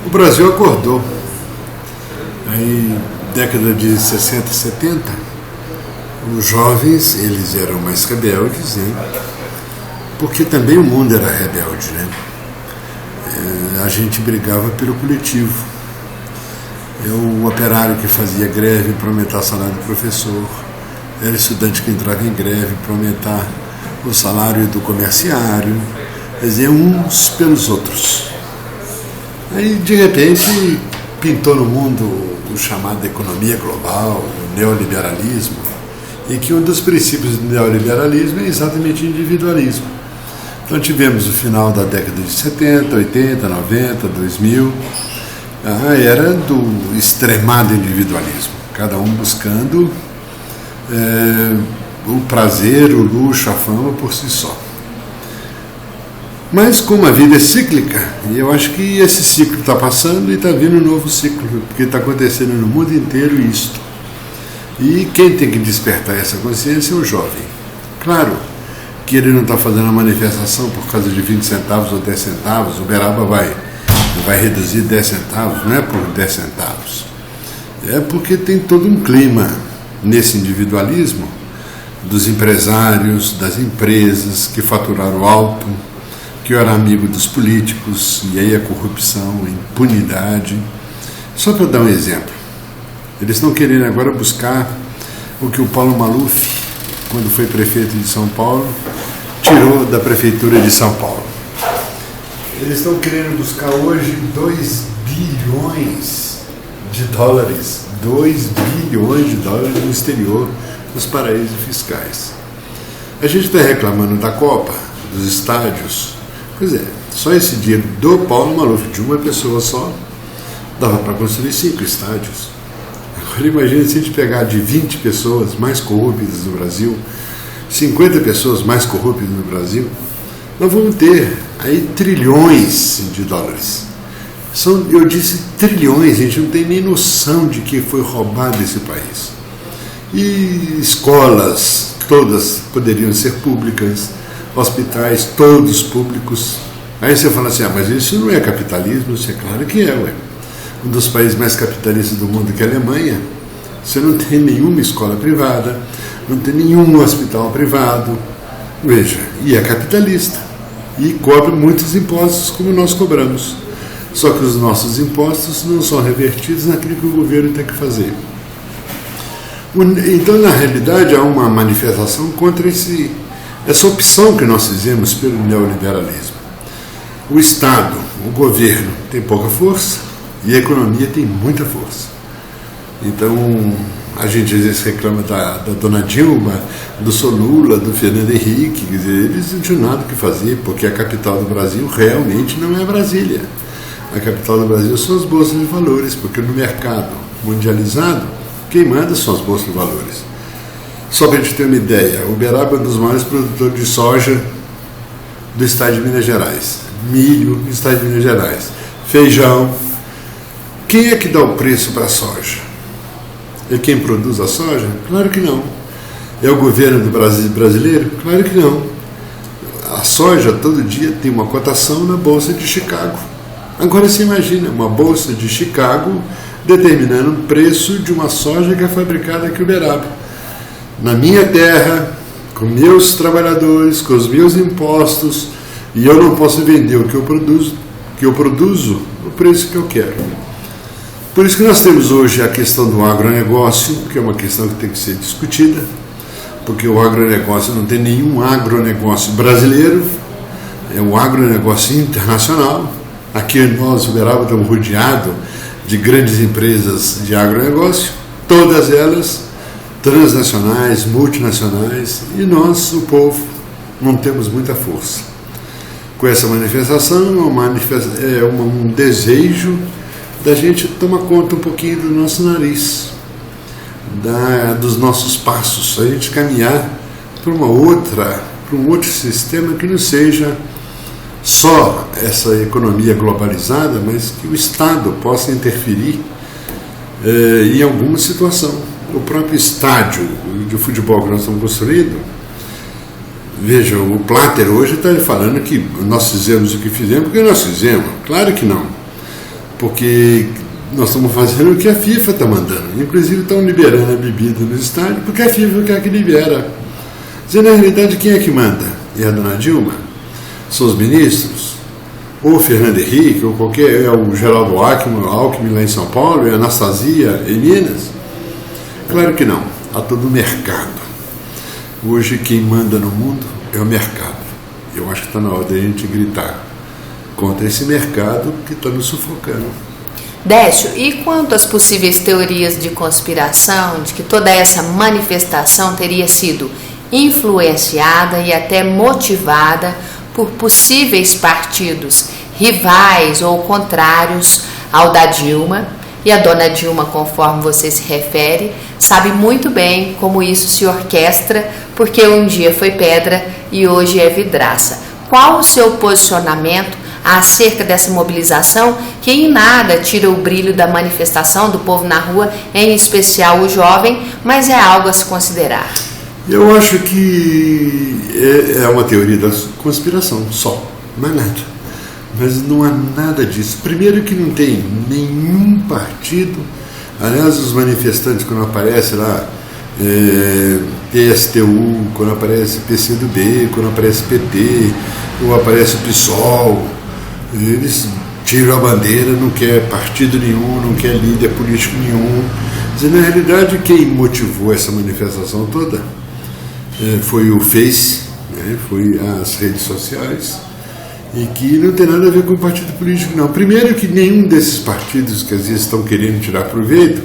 O Brasil acordou. Aí, década de 60, 70, os jovens, eles eram mais rebeldes, né? Porque também o mundo era rebelde, né? A gente brigava pelo coletivo. O operário que fazia greve para aumentar o salário do professor, era estudante que entrava em greve para aumentar o salário do comerciário, quer dizer, uns pelos outros. Aí, de repente, pintou no mundo o chamado economia global, o neoliberalismo, e que um dos princípios do neoliberalismo é exatamente o individualismo. Então tivemos o final da década de 70, 80, 90, 2000, a era do extremado individualismo, cada um buscando o prazer, o luxo, a fama por si só. Mas como a vida é cíclica, eu acho que esse ciclo está passando e está vindo um novo ciclo, porque está acontecendo no mundo inteiro isto. E quem tem que despertar essa consciência é o jovem. Claro que ele não está fazendo a manifestação por causa de 20 centavos ou 10 centavos, o Uberaba vai reduzir 10 centavos, não é por 10 centavos. É porque tem todo um clima nesse individualismo dos empresários, das empresas que faturaram alto, que era amigo dos políticos, e aí a corrupção, a impunidade. Só para dar um exemplo, eles estão querendo agora buscar o que o Paulo Maluf, quando foi prefeito de São Paulo, tirou da prefeitura de São Paulo. Eles estão querendo buscar hoje 2 bilhões de dólares, 2 bilhões de dólares no exterior, nos paraísos fiscais. A gente está reclamando da Copa, dos estádios. Pois é, só esse dinheiro do Paulo Maluf, de uma pessoa só, dava para construir 5 estádios. Agora imagine se a gente pegar de 20 pessoas mais corruptas no Brasil, 50 pessoas mais corruptas no Brasil, nós vamos ter aí trilhões de dólares. Eu disse trilhões, a gente não tem nem noção de que foi roubado esse país. E escolas, todas poderiam ser públicas, hospitais, todos públicos. Aí você fala assim, mas isso não é capitalismo? Isso é claro que é, ué. Um dos países mais capitalistas do mundo, que é a Alemanha, você não tem nenhuma escola privada, não tem nenhum hospital privado, veja, e é capitalista, e cobra muitos impostos como nós cobramos. Só que os nossos impostos não são revertidos naquilo que o governo tem que fazer. Então, na realidade, há uma manifestação contra essa opção que nós fizemos pelo neoliberalismo. O Estado, o governo, tem pouca força e a economia tem muita força. Então, a gente às vezes reclama da dona Dilma, do Sr. Lula, do Fernando Henrique, quer dizer, eles não tinham nada o que fazer, porque a capital do Brasil realmente não é Brasília. A capital do Brasil são as bolsas de valores, porque no mercado mundializado, quem manda são as bolsas de valores. Só para a gente ter uma ideia, o Uberaba é um dos maiores produtores de soja do estado de Minas Gerais, milho do estado de Minas Gerais, feijão. Quem é que dá o preço para a soja? É quem produz a soja? Claro que não. É o governo do Brasil brasileiro? Claro que não. A soja todo dia tem uma cotação na Bolsa de Chicago. Agora você imagina, uma Bolsa de Chicago determinando o preço de uma soja que é fabricada aqui em Uberaba. Na minha terra, com meus trabalhadores, com os meus impostos, e eu não posso vender o que eu produzo o preço que eu quero. Por isso que nós temos hoje a questão do agronegócio, que é uma questão que tem que ser discutida, porque o agronegócio não tem nenhum agronegócio brasileiro, é um agronegócio internacional. Aqui nós, Uberaba, estamos rodeados de grandes empresas de agronegócio, todas elas transnacionais, multinacionais, e nós, o povo, não temos muita força. Com essa manifestação, é um desejo da gente tomar conta um pouquinho do nosso nariz, dos nossos passos, a gente caminhar para um outro sistema que não seja só essa economia globalizada, mas que o Estado possa interferir em alguma situação. O próprio estádio de futebol que nós estamos construindo, Veja, o Platter hoje está falando que nós fizemos o que fizemos porque nós fizemos. Claro que não. Porque nós estamos fazendo o que a FIFA está mandando. Inclusive estão liberando a bebida nos estádios porque a FIFA quer que libera. Dizer, na realidade, quem é que manda? É a dona Dilma? São os ministros? Ou o Fernando Henrique, ou qualquer, é o Geraldo Alckmin lá em São Paulo, é a Anastasia em Minas? Claro que não. Há todo o mercado. Hoje quem manda no mundo é o mercado. Eu acho que está na hora de a gente gritar contra esse mercado que está nos sufocando. Décio, e quanto às possíveis teorias de conspiração, de que toda essa manifestação teria sido influenciada e até motivada por possíveis partidos rivais ou contrários ao da Dilma? E a dona Dilma, conforme você se refere, sabe muito bem como isso se orquestra, porque um dia foi pedra e hoje é vidraça. Qual o seu posicionamento acerca dessa mobilização, que em nada tira o brilho da manifestação do povo na rua, em especial o jovem, mas é algo a se considerar? Eu acho que é uma teoria da conspiração, só, mais nada. Mas não há nada disso. Primeiro que não tem nenhum partido, aliás, os manifestantes quando aparece lá, PSTU, quando aparece PCdoB, quando aparece PT, ou aparece o PSOL, eles tiram a bandeira, não quer partido nenhum, não quer líder político nenhum. Mas, na realidade, quem motivou essa manifestação toda foi o Face, né, foi as redes sociais, e que não tem nada a ver com o partido político, não. Primeiro que nenhum desses partidos que às vezes estão querendo tirar proveito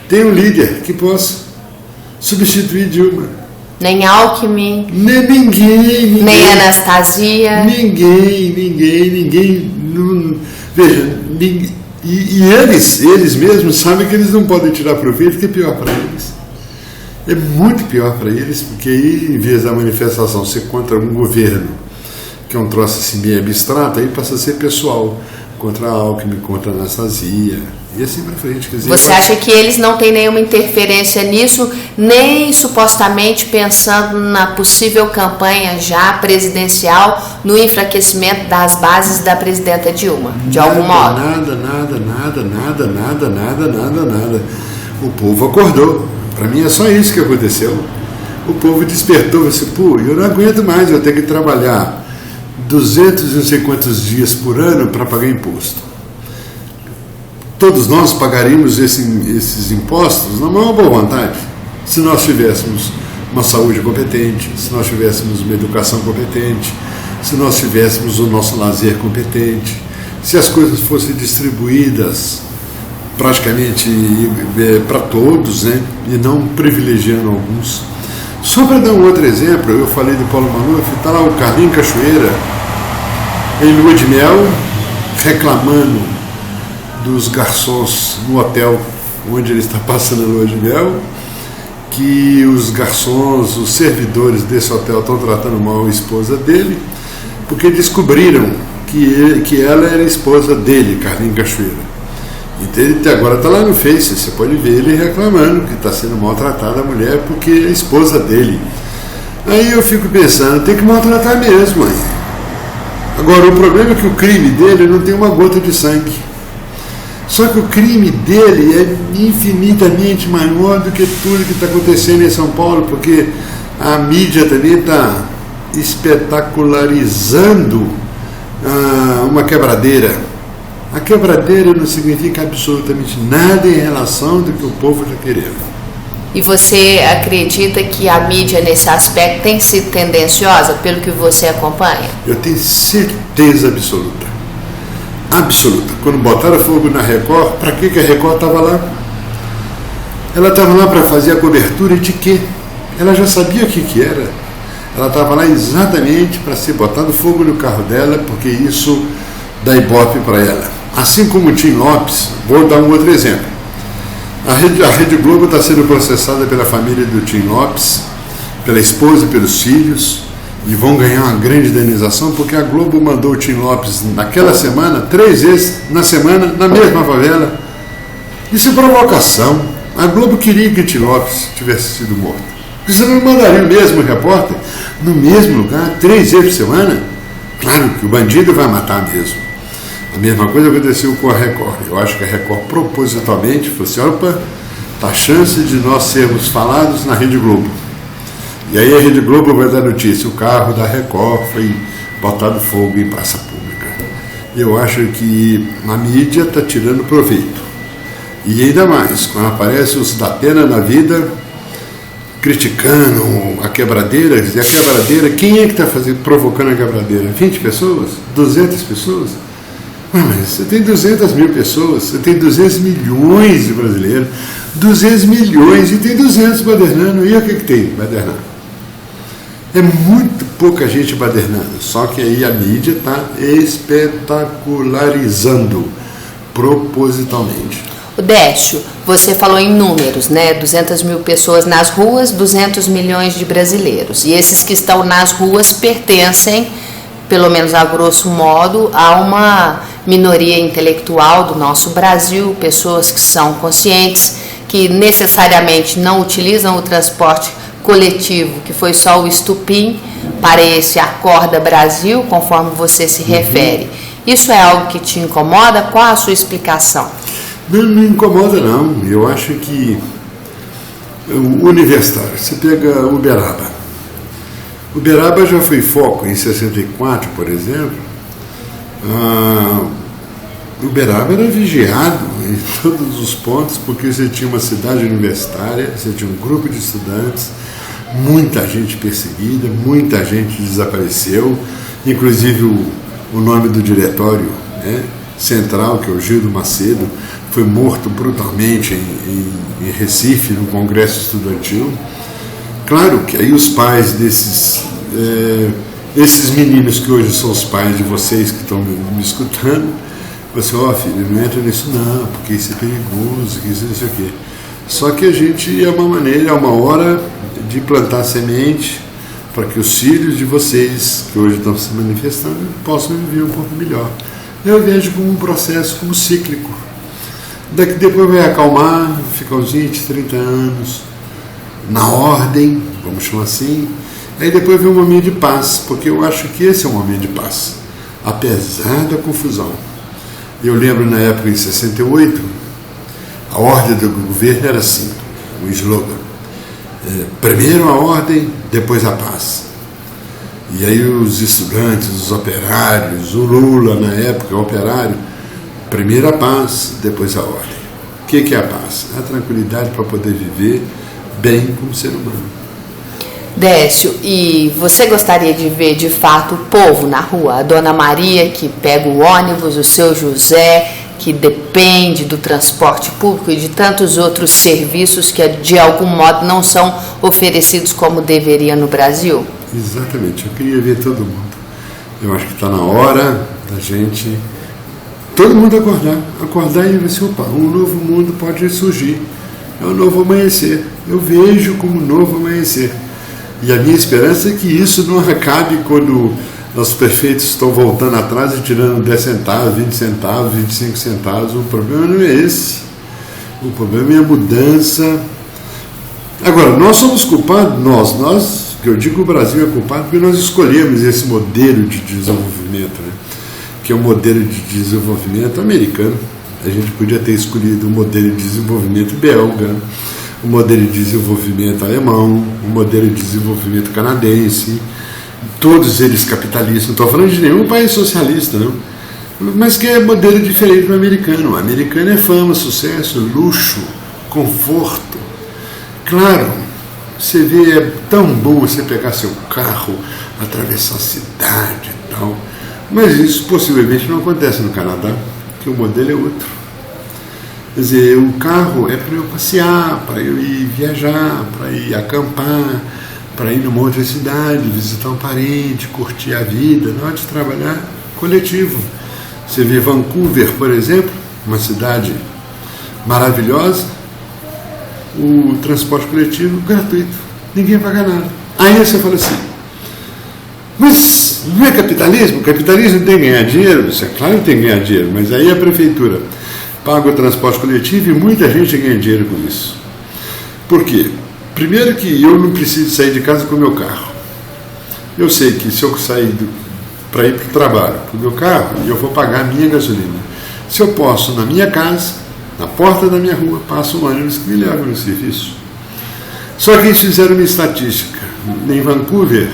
tem um líder que possa substituir Dilma. Nem Alckmin, nem ninguém, nem Anastasia. Ninguém. Não, veja, e eles mesmos sabem que eles não podem tirar proveito, que é pior para eles. É muito pior para eles, porque aí, em vez da manifestação ser contra um governo, que é um troço assim meio abstrato, aí passa a ser pessoal, contra a Alckmin, contra a Anastasia, e assim para frente. Quer dizer, você acha que eles não têm nenhuma interferência nisso, nem supostamente pensando na possível campanha já presidencial, no enfraquecimento das bases da presidenta Dilma, de algum modo? Nada. O povo acordou. Para mim é só isso que aconteceu. O povo despertou, você, pô, eu não aguento mais, eu tenho que trabalhar 200 e não sei quantos dias por ano para pagar imposto. Todos nós pagaríamos esses impostos na maior boa vontade, se nós tivéssemos uma saúde competente, se nós tivéssemos uma educação competente, se nós tivéssemos o nosso lazer competente, se as coisas fossem distribuídas praticamente para todos, né, e não privilegiando alguns. Só para dar um outro exemplo, eu falei do Paulo Maluf, está lá o Carlinho Cachoeira, em lua de mel, reclamando dos garçons no hotel onde ele está passando a lua de mel, que os garçons, os servidores desse hotel estão tratando mal a esposa dele, porque descobriram que ela era esposa dele, Carlinho Cachoeira. Então ele agora está lá no Face, você pode ver ele reclamando que está sendo maltratada a mulher porque é a esposa dele. Aí eu fico pensando, tem que maltratar mesmo. Aí. Agora o problema é que o crime dele não tem uma gota de sangue. Só que o crime dele é infinitamente maior do que tudo que está acontecendo em São Paulo, porque a mídia também está espetacularizando uma quebradeira. A quebradeira não significa absolutamente nada em relação do que o povo está querendo. E você acredita que a mídia nesse aspecto tem sido tendenciosa, pelo que você acompanha? Eu tenho certeza absoluta. Absoluta. Quando botaram fogo na Record, para que a Record estava lá? Ela estava lá para fazer a cobertura de quê? Ela já sabia o que era. Ela estava lá exatamente para ser botado fogo no carro dela, porque isso dá ibope para ela. Assim como o Tim Lopes, vou dar um outro exemplo. A Rede Globo está sendo processada pela família do Tim Lopes, pela esposa e pelos filhos, e vão ganhar uma grande indenização, porque a Globo mandou o Tim Lopes naquela semana, 3 vezes na semana, na mesma favela. Isso é provocação. A Globo queria que o Tim Lopes tivesse sido morto. Você não mandaria o mesmo repórter no mesmo lugar 3 vezes por semana? Claro que o bandido vai matar mesmo. A mesma coisa aconteceu com a Record. Eu acho que a Record propositalmente falou assim, opa, tá a chance de nós sermos falados na Rede Globo. E aí a Rede Globo vai dar notícia, o carro da Record foi botado fogo em praça pública. Eu acho que a mídia está tirando proveito. E ainda mais, quando aparece os da pena na vida, criticando a quebradeira, e a quebradeira, quem é que está provocando a quebradeira? 20 pessoas? 200 pessoas? Mas você tem 200 mil pessoas, você tem 200 milhões de brasileiros, 200 milhões e tem 200 badernando. E o que tem badernando? É muito pouca gente badernando, só que aí a mídia está espetacularizando propositalmente. O Décio, você falou em números, né? 200 mil pessoas nas ruas, 200 milhões de brasileiros. E esses que estão nas ruas pertencem, pelo menos a grosso modo, a uma minoria intelectual do nosso Brasil, pessoas que são conscientes, que necessariamente não utilizam o transporte coletivo, que foi só o estupim para esse Acorda Brasil, conforme você se refere. Isso é algo que te incomoda? Qual a sua explicação? Não incomoda não, eu acho que o universitário, você pega Uberaba. Uberaba já foi foco em 64, por exemplo. Uberaba era vigiado em todos os pontos, porque você tinha uma cidade universitária, você tinha um grupo de estudantes, muita gente perseguida, muita gente desapareceu, inclusive o nome do diretório, né, central, que é o Gildo Macedo, foi morto brutalmente em Recife, no Congresso Estudantil. Claro que aí os pais esses meninos que hoje são os pais de vocês que estão me escutando, você, filho, não entra nisso não, porque isso é perigoso, isso não sei o quê. Só que a gente é uma maneira, é uma hora de plantar semente para que os filhos de vocês, que hoje estão se manifestando, possam viver um pouco melhor. Eu vejo como um processo como cíclico. Daqui depois vai acalmar, fica uns 20, 30 anos, na ordem, vamos chamar assim, aí depois vem um momento de paz, porque eu acho que esse é um momento de paz, apesar da confusão. Eu lembro na época, em 68, a ordem do governo era assim, o slogan, primeiro a ordem, depois a paz. E aí os estudantes, os operários, o Lula na época, operário, primeiro a paz, depois a ordem. O que é a paz? A tranquilidade para poder viver bem como ser humano. Décio, e você gostaria de ver de fato o povo na rua? A dona Maria que pega o ônibus, o seu José que depende do transporte público e de tantos outros serviços que de algum modo não são oferecidos como deveria no Brasil? Exatamente, eu queria ver todo mundo. Eu acho que está na hora da gente, todo mundo acordar e ver se, opa, um novo mundo pode surgir. É um novo amanhecer. Eu vejo como um novo amanhecer. E a minha esperança é que isso não acabe quando nossos prefeitos estão voltando atrás e tirando 10 centavos, 20 centavos, 25 centavos. O problema não é esse. O problema é a mudança. Agora, nós somos culpados, nós, que eu digo o Brasil é culpado porque nós escolhemos esse modelo de desenvolvimento, né? Que é um modelo de desenvolvimento americano. A gente podia ter escolhido um modelo de desenvolvimento belga, um modelo de desenvolvimento alemão, um modelo de desenvolvimento canadense, todos eles capitalistas. Não estou falando de nenhum país socialista, não, mas que é modelo diferente do americano. O americano é fama, sucesso, luxo, conforto. Claro, você vê, é tão bom você pegar seu carro, atravessar a cidade e tal, mas isso possivelmente não acontece no Canadá, que o modelo é outro. Quer dizer, o carro é para eu passear, para eu ir viajar, para ir acampar, para ir numa outra cidade, visitar um parente, curtir a vida, na hora de trabalhar coletivo. Você vê Vancouver, por exemplo, uma cidade maravilhosa, o transporte coletivo gratuito, ninguém paga nada. Aí você fala assim, mas não é capitalismo? O capitalismo tem que ganhar dinheiro? Isso é claro que tem que ganhar dinheiro, mas aí a prefeitura paga o transporte coletivo e muita gente ganha dinheiro com isso. Por quê? Primeiro que eu não preciso sair de casa com o meu carro. Eu sei que se eu sair para ir para o trabalho com o meu carro, eu vou pagar a minha gasolina. Se eu posso, na minha casa, na porta da minha rua, passa um ônibus que me leva no serviço. Só que eles fizeram uma estatística. Em Vancouver,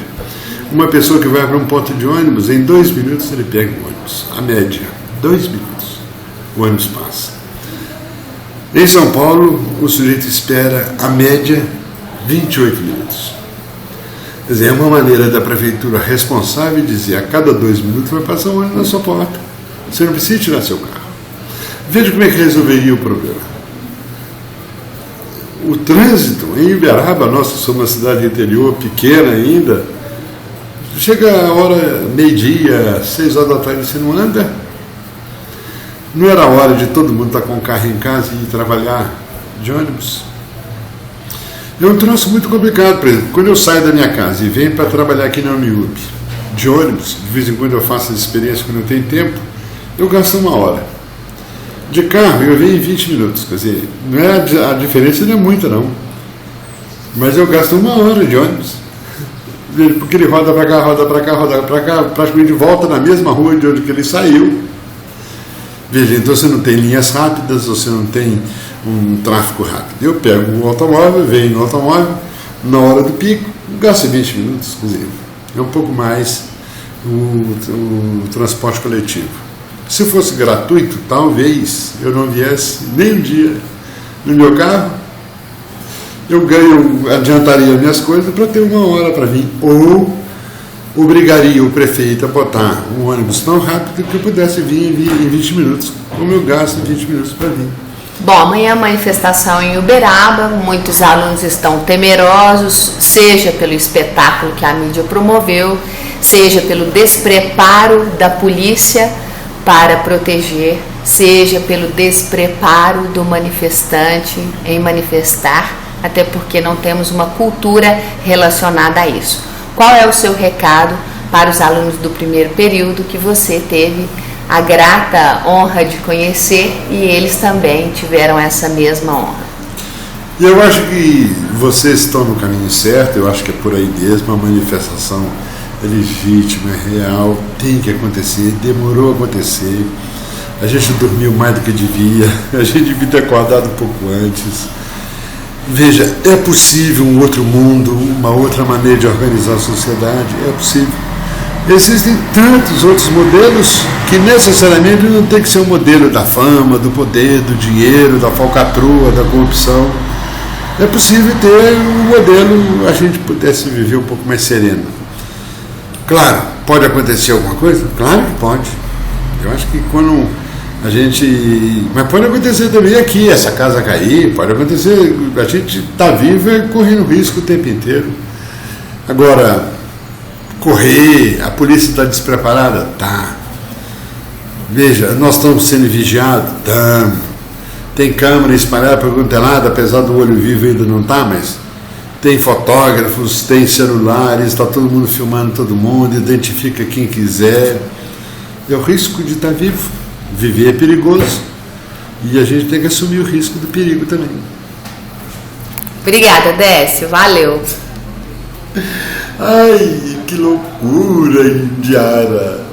uma pessoa que vai para um ponto de ônibus, em 2 minutos ele pega o ônibus. A média, 2 minutos, o ônibus passa. Em São Paulo, o sujeito espera, a média, 28 minutos. Quer dizer, é uma maneira da prefeitura responsável dizer a cada 2 minutos vai passar um ônibus na sua porta. Você não precisa tirar seu carro. Veja como é que resolveria o problema. O trânsito em Uberaba, nós somos uma cidade interior pequena ainda, chega a hora, meio-dia, 6 horas da tarde, você não anda. Não era a hora de todo mundo estar com o carro em casa e ir trabalhar de ônibus? É um troço muito complicado. Por exemplo, quando eu saio da minha casa e venho para trabalhar aqui na Uniub, de ônibus, de vez em quando eu faço essa experiência quando eu tenho tempo, eu gasto 1 hora. De carro eu venho em 20 minutos. Quer dizer, não é a diferença não é muita não. Mas eu gasto 1 hora de ônibus. Porque ele roda para cá, roda para cá, roda para cá, praticamente volta na mesma rua de onde que ele saiu. Veja, então você não tem linhas rápidas, você não tem um tráfego rápido. Eu pego o automóvel, venho no automóvel, na hora do pico, gasto 20 minutos. Quer dizer, é um pouco mais o transporte coletivo. Se fosse gratuito, talvez eu não viesse nem um dia no meu carro, eu adiantaria minhas coisas para ter 1 hora para vir, ou obrigaria o prefeito a botar um ônibus tão rápido que eu pudesse vir em 20 minutos, como eu gasto 20 minutos para vir. Bom, amanhã a manifestação em Uberaba, muitos alunos estão temerosos, seja pelo espetáculo que a mídia promoveu, seja pelo despreparo da polícia para proteger, seja pelo despreparo do manifestante em manifestar, até porque não temos uma cultura relacionada a isso. Qual é o seu recado para os alunos do primeiro período que você teve a grata honra de conhecer e eles também tiveram essa mesma honra? Eu acho que vocês estão no caminho certo, eu acho que é por aí mesmo, a manifestação é legítima, é real, tem que acontecer, demorou a acontecer, a gente dormiu mais do que devia, a gente devia ter acordado um pouco antes. Veja, é possível um outro mundo, uma outra maneira de organizar a sociedade, é possível. Existem tantos outros modelos que necessariamente não tem que ser um modelo da fama, do poder, do dinheiro, da falcatrua, da corrupção. É possível ter um modelo, a gente pudesse viver um pouco mais sereno. Claro, pode acontecer alguma coisa? Claro que pode. Eu acho que quando a gente... Mas pode acontecer também aqui, essa casa cair, pode acontecer, a gente está vivo e correndo risco o tempo inteiro. Agora, correr, a polícia está despreparada? Tá. Veja, nós estamos sendo vigiados? Estamos. Tem câmera espalhada para qualquer lado, apesar do olho vivo ainda não está, mas tem fotógrafos, tem celulares, está todo mundo filmando todo mundo, identifica quem quiser. É o risco de estar vivo. Viver é perigoso e a gente tem que assumir o risco do perigo também. Obrigada, Décio. Valeu. Ai, que loucura, Indiara.